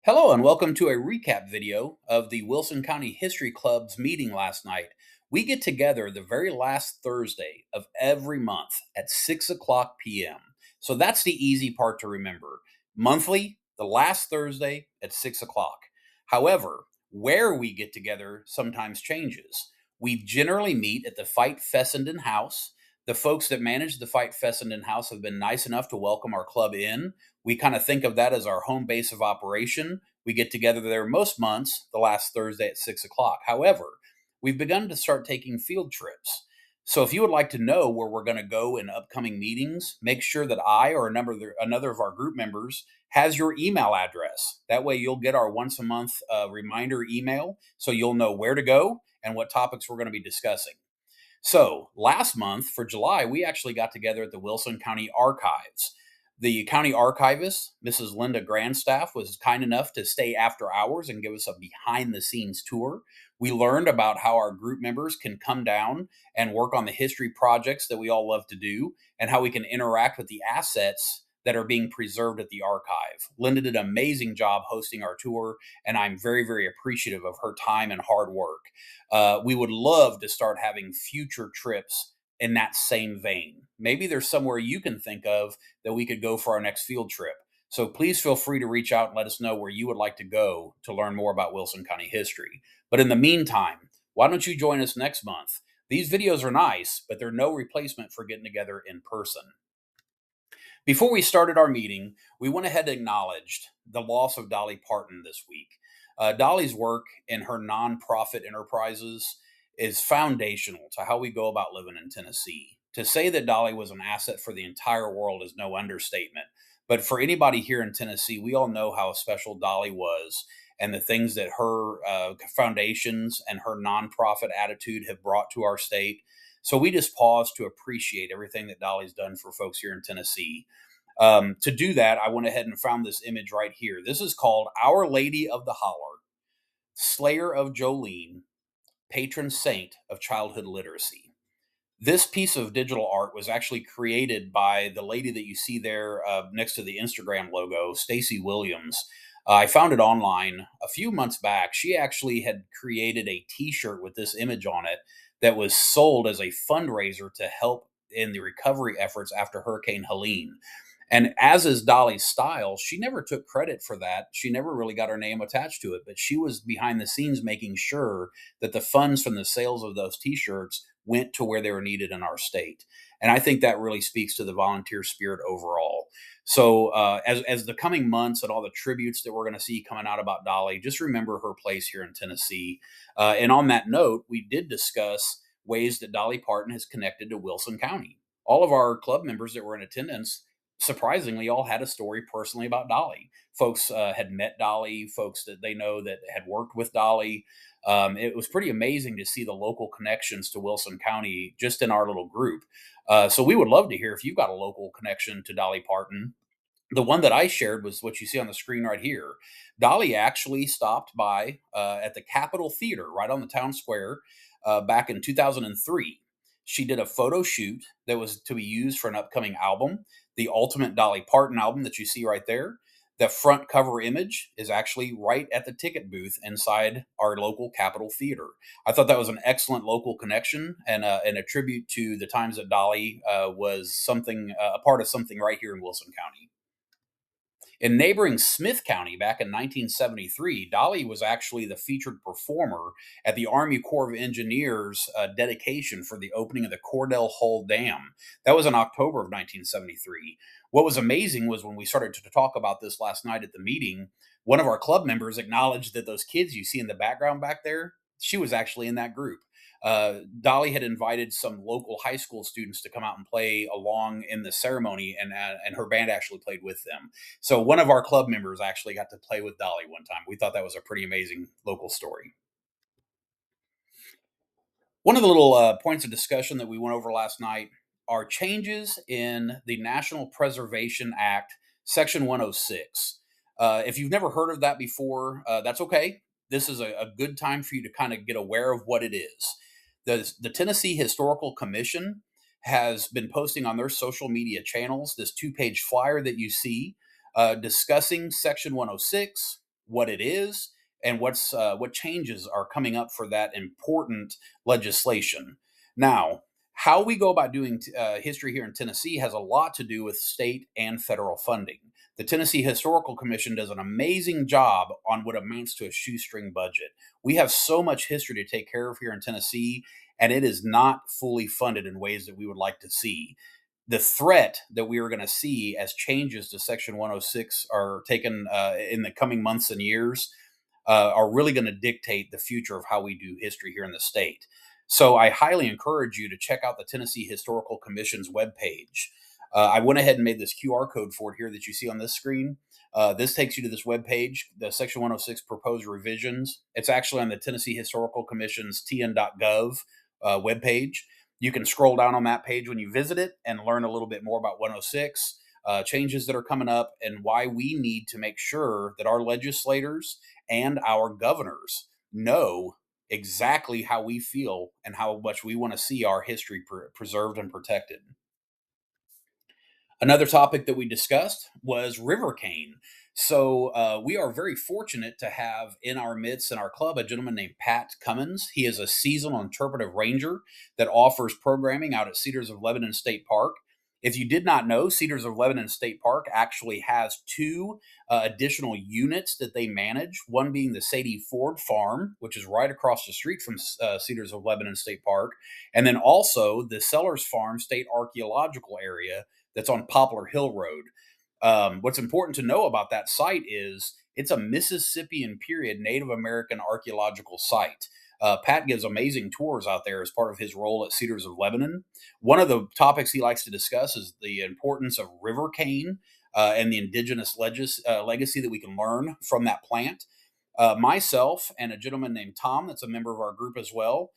Hello and welcome to a recap video of the Wilson County History Club's meeting last night. We get together the very last Thursday of every month at 6 o'clock p.m. So that's the easy part to remember. Monthly, the last Thursday at 6 o'clock. However, where we get together sometimes changes. We generally meet at the Fight Fessenden House. The folks that manage the Fight Fessenden House have been nice enough to welcome our club in. We kind of think of that as our home base of operation. We get together there most months, the last Thursday at 6 o'clock. However, we've begun to start taking field trips. So if you would like to know where we're going to go in upcoming meetings, make sure that I or another of our group members has your email address. That way you'll get our once a month reminder email so you'll know where to go and what topics we're going to be discussing. So last month for July, we actually got together at the Wilson County Archives. The county archivist, Mrs. Linda Grandstaff, was kind enough to stay after hours and give us a behind the scenes tour. We learned about how our group members can come down and work on the history projects that we all love to do and how we can interact with the assets that are being preserved at the archive. Linda did an amazing job hosting our tour, and I'm very, very appreciative of her time and hard work. We would love to start having future trips in that same vein. Maybe there's somewhere you can think of that we could go for our next field trip. So please feel free to reach out and let us know where you would like to go to learn more about Wilson County history. But in the meantime, why don't you join us next month? These videos are nice, but they're no replacement for getting together in person. Before we started our meeting, we went ahead and acknowledged the loss of Dolly Parton this week. Dolly's work in her nonprofit enterprises is foundational to how we go about living in Tennessee. To say that Dolly was an asset for the entire world is no understatement. But for anybody here in Tennessee, we all know how special Dolly was and the things that her foundations and her nonprofit attitude have brought to our state. So we just pause to appreciate everything that Dolly's done for folks here in Tennessee. To do that, I went ahead and found this image right here. This is called Our Lady of the Holler, Slayer of Jolene, patron saint of childhood literacy. This piece of digital art was actually created by the lady that you see there next to the Instagram logo, Stacy Williams. I found it online a few months back. She actually had created a t-shirt with this image on it that was sold as a fundraiser to help in the recovery efforts after Hurricane Helene. And as is Dolly's style, she never took credit for that. She never really got her name attached to it, but she was behind the scenes making sure that the funds from the sales of those t-shirts went to where they were needed in our state. And I think that really speaks to the volunteer spirit overall. So as the coming months and all the tributes that we're going to see coming out about Dolly, just remember her place here in Tennessee. And on that note, we did discuss ways that Dolly Parton has connected to Wilson County. All of our club members that were in attendance surprisingly all had a story personally about Dolly. Folks had met Dolly, folks that they know that had worked with Dolly. It was pretty amazing to see the local connections to Wilson County just in our little group. So we would love to hear if you've got a local connection to Dolly Parton. The one that I shared was what you see on the screen right here. Dolly actually stopped by at the Capitol Theater right on the town square back in 2003. She did a photo shoot that was to be used for an upcoming album, the Ultimate Dolly Parton album that you see right there. The front cover image is actually right at the ticket booth inside our local Capitol Theater. I thought that was an excellent local connection and a tribute to the times that Dolly was something a part of something right here in Wilson County. In neighboring Smith County back in 1973, Dolly was actually the featured performer at the Army Corps of Engineers dedication for the opening of the Cordell Hull Dam. That was in October of 1973. What was amazing was when we started to talk about this last night at the meeting, one of our club members acknowledged that those kids you see in the background back there, she was actually in that group. Dolly had invited some local high school students to come out and play along in the ceremony, and her band actually played with them. So one of our club members actually got to play with Dolly one time. We thought that was a pretty amazing local story. One of the little points of discussion that we went over last night are changes in the National Preservation Act, Section 106. If you've never heard of that before, that's okay. This is a good time for you to kind of get aware of what it is. The Tennessee Historical Commission has been posting on their social media channels this two-page flyer that you see discussing Section 106, what it is, and what changes are coming up for that important legislation. Now, how we go about doing history here in Tennessee has a lot to do with state and federal funding. The Tennessee Historical Commission does an amazing job on what amounts to a shoestring budget. We have so much history to take care of here in Tennessee, and it is not fully funded in ways that we would like to see. The threat that we are going to see as changes to Section 106 are taken in the coming months and years are really going to dictate the future of how we do history here in the state. So I highly encourage you to check out the Tennessee Historical Commission's webpage. I went ahead and made this QR code for it here that you see on this screen. This takes you to this webpage, the Section 106 proposed revisions. It's actually on the Tennessee Historical Commission's tn.gov webpage. You can scroll down on that page when you visit it and learn a little bit more about 106, changes that are coming up, and why we need to make sure that our legislators and our governors know exactly how we feel and how much we want to see our history preserved and protected. Another topic that we discussed was river cane. So we are very fortunate to have in our midst in our club a gentleman named Pat Cummins. He is a seasonal interpretive ranger that offers programming out at Cedars of Lebanon State Park. If you did not know, Cedars of Lebanon State Park actually has two additional units that they manage, one being the Sadie Ford Farm, which is right across the street from Cedars of Lebanon State Park, and then also the Sellars Farm State Archaeological area that's on Poplar Hill Road. What's important to know about that site is it's a Mississippian period Native American archaeological site. Pat gives amazing tours out there as part of his role at Cedars of Lebanon. One of the topics he likes to discuss is the importance of river cane and the indigenous legacy that we can learn from that plant. Myself and a gentleman named Tom, that's a member of our group as well,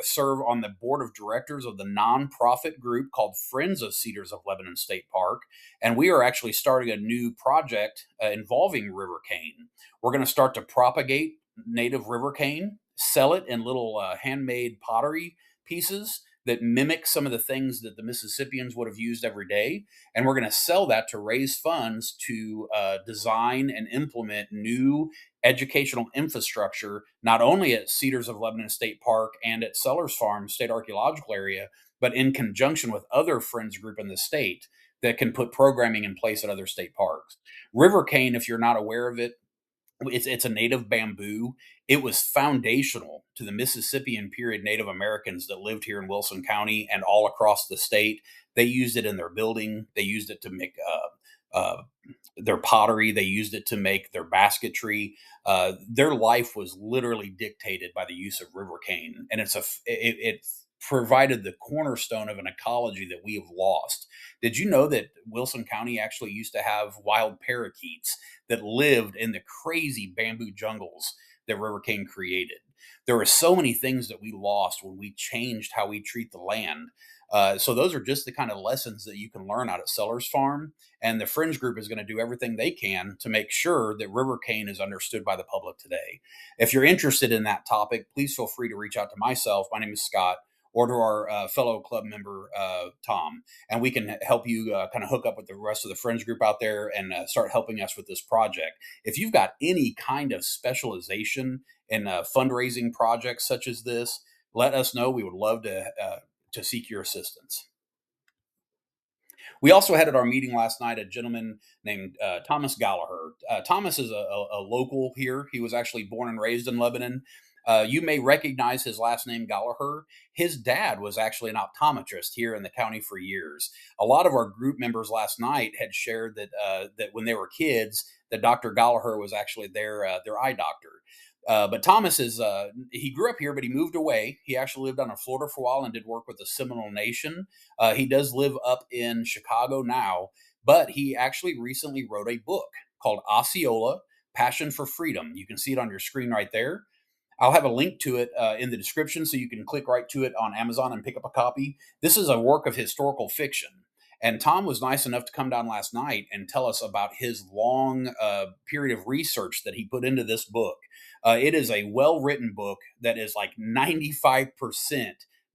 serve on the board of directors of the nonprofit group called Friends of Cedars of Lebanon State Park, and we are actually starting a new project involving river cane. We're going to start to propagate native river cane, sell it in little handmade pottery pieces that mimic some of the things that the Mississippians would have used every day. And we're going to sell that to raise funds to design and implement new educational infrastructure, not only at Cedars of Lebanon State Park and at Sellars Farm State Archaeological Area, but in conjunction with other friends group in the state that can put programming in place at other state parks. River cane, if you're not aware of it, it's a native bamboo. It was foundational to the Mississippian period Native Americans that lived here in Wilson County and all across the state. They used it in their building. They used it to make their pottery. They used it to make their basketry. Their life was literally dictated by the use of river cane, and it provided the cornerstone of an ecology that we have lost. Did you know that Wilson County actually used to have wild parakeets that lived in the crazy bamboo jungles that river cane created? There are so many things that we lost when we changed how we treat the land. So those are just the kind of lessons that you can learn out at Sellers Farm. And the Fringe Group is going to do everything they can to make sure that river cane is understood by the public today. If you're interested in that topic, please feel free to reach out to myself. My name is Scott, or to our fellow club member, Tom, and we can help you kind of hook up with the rest of the Friends group out there and start helping us with this project. If you've got any kind of specialization in fundraising projects such as this, let us know. We would love to seek your assistance. We also had at our meeting last night a gentleman named Thomas Gallaher. Thomas is a local here. He was actually born and raised in Lebanon. You may recognize his last name, Gallaher. His dad was actually an optometrist here in the county for years. A lot of our group members last night had shared that when they were kids, that Dr. Gallaher was actually their eye doctor. But Thomas he grew up here, but he moved away. He actually lived down in Florida for a while and did work with the Seminole Nation. He does live up in Chicago now, but he actually recently wrote a book called Osceola, Passion for Freedom. You can see it on your screen right there. I'll have a link to it in the description so you can click right to it on Amazon and pick up a copy. This is a work of historical fiction. And Tom was nice enough to come down last night and tell us about his long period of research that he put into this book. It is a well-written book that is like 95%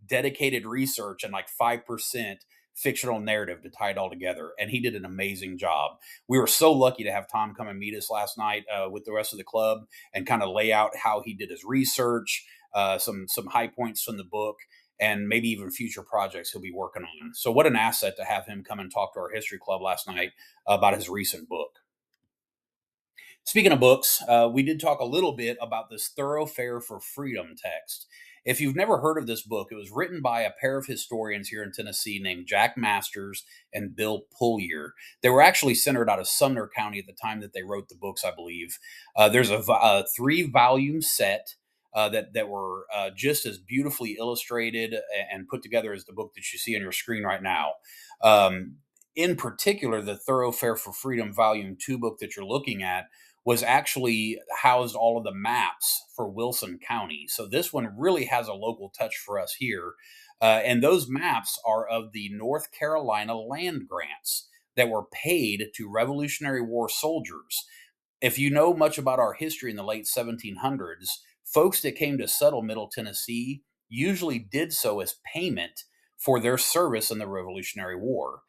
dedicated research and like 5% fictional narrative to tie it all together. And he did an amazing job. We were so lucky to have Tom come and meet us last night with the rest of the club and kind of lay out how he did his research, some high points from the book, and maybe even future projects he'll be working on. So, what an asset to have him come and talk to our history club last night about his recent book. Speaking of books, we did talk a little bit about this Thoroughfare for Freedom text. If you've never heard of this book, it was written by a pair of historians here in Tennessee named Jack Masters and Bill Pullier. They were actually centered out of Sumner County at the time that they wrote the books, I believe. There's a 3-volume set that were just as beautifully illustrated and put together as the book that you see on your screen right now. In particular, the Thoroughfare for Freedom Volume 2 book that you're looking at was actually housed all of the maps for Wilson County. So this one really has a local touch for us here. And those maps are of the North Carolina land grants that were paid to Revolutionary War soldiers. If you know much about our history in the late 1700s, folks that came to settle Middle Tennessee usually did so as payment for their service in the Revolutionary War.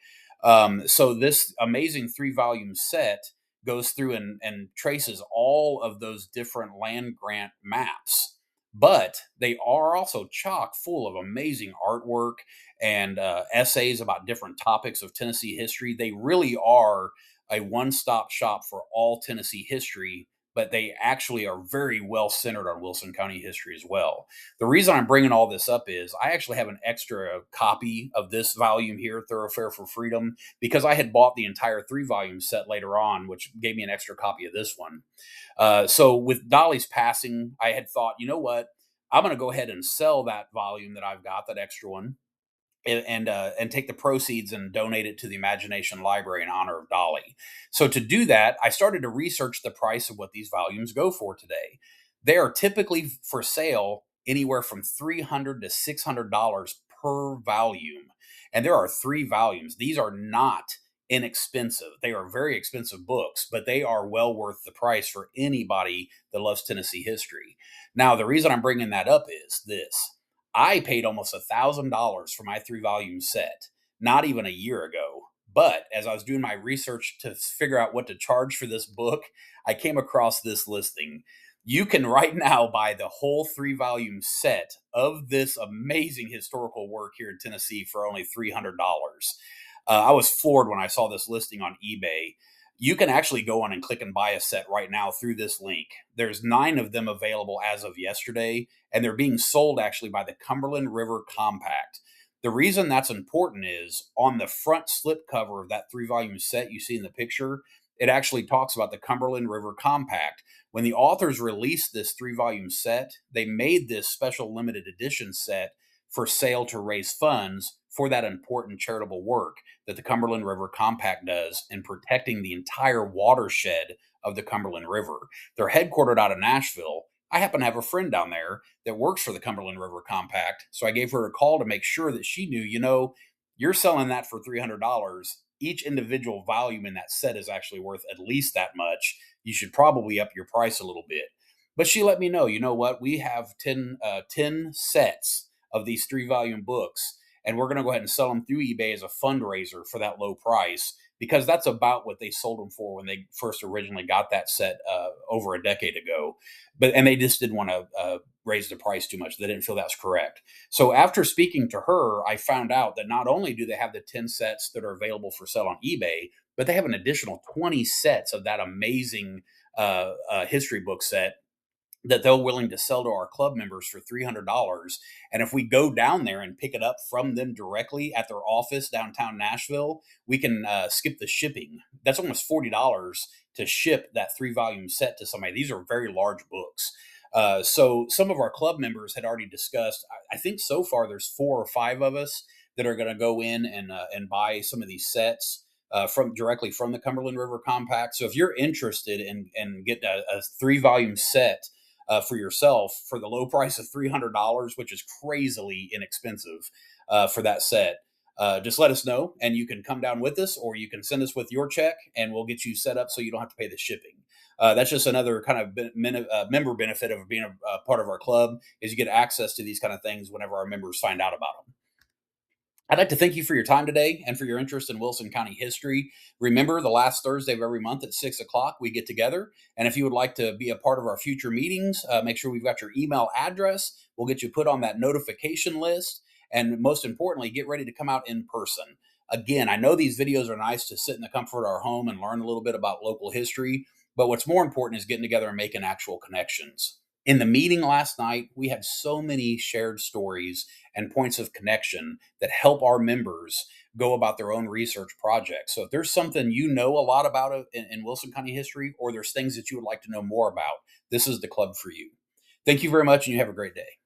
So this amazing 3-volume set goes through and traces all of those different land grant maps. But they are also chock full of amazing artwork and essays about different topics of Tennessee history. They really are a one-stop shop for all Tennessee history, but they actually are very well centered on Wilson County history as well. The reason I'm bringing all this up is I actually have an extra copy of this volume here, Thoroughfare for Freedom, because I had bought the entire 3-volume set later on, which gave me an extra copy of this one. So with Dolly's passing, I had thought, you know what? I'm going to go ahead and sell that volume that I've got, that extra one, and take the proceeds and donate it to the Imagination Library in honor of Dolly. So to do that, I started to research the price of what these volumes go for today. They are typically for sale anywhere from $300 to $600 per volume, and there are 3 volumes. These are not inexpensive. They are very expensive books, but they are well worth the price for anybody that loves Tennessee history. Now, the reason I'm bringing that up is this. I paid almost $1,000 for my 3-volume set, not even a year ago. But as I was doing my research to figure out what to charge for this book, I came across this listing. You can right now buy the whole 3-volume set of this amazing historical work here in Tennessee for only $300. I was floored when I saw this listing on eBay. You can actually go on and click and buy a set right now through this link. There's 9 of them available as of yesterday, and they're being sold actually by the Cumberland River Compact. The reason that's important is on the front slipcover of that 3-volume set you see in the picture, it actually talks about the Cumberland River Compact. When the authors released this 3-volume set, they made this special limited edition set for sale to raise funds for that important charitable work that the Cumberland River Compact does in protecting the entire watershed of the Cumberland River. They're headquartered out of Nashville. I happen to have a friend down there that works for the Cumberland River Compact, so I gave her a call to make sure that she knew, you're selling that for $300. Each individual volume in that set is actually worth at least that much. You should probably up your price a little bit. But she let me know, you know what? We have 10 sets of these 3-volume books, and we're going to go ahead and sell them through eBay as a fundraiser for that low price, because that's about what they sold them for when they first originally got that set over a decade ago. And they just didn't want to raise the price too much. They didn't feel that's correct. So after speaking to her, I found out that not only do they have the 10 sets that are available for sale on eBay, but they have an additional 20 sets of that amazing history book set that they're willing to sell to our club members for $300. And if we go down there and pick it up from them directly at their office downtown Nashville, we can skip the shipping. That's almost $40 to ship that 3-volume set to somebody. These are very large books. So some of our club members had already discussed, I think so far there's 4 or 5 of us that are going to go in and buy some of these sets from directly from the Cumberland River Compact. So if you're interested in getting a 3-volume set for yourself for the low price of $300, which is crazily inexpensive for that set, just let us know, and you can come down with us, or you can send us with your check, and we'll get you set up so you don't have to pay the shipping. That's just another kind of member benefit of being a part of our club, is you get access to these kind of things whenever our members find out about them. I'd like to thank you for your time today and for your interest in Wilson County history. Remember, the last Thursday of every month at 6 o'clock, we get together. And if you would like to be a part of our future meetings, make sure we've got your email address. We'll get you put on that notification list. And most importantly, get ready to come out in person. Again, I know these videos are nice to sit in the comfort of our home and learn a little bit about local history. But what's more important is getting together and making actual connections. In the meeting last night, we had so many shared stories and points of connection that help our members go about their own research projects. So if there's something you know a lot about in Wilson County history, or there's things that you would like to know more about, this is the club for you. Thank you very much, and you have a great day.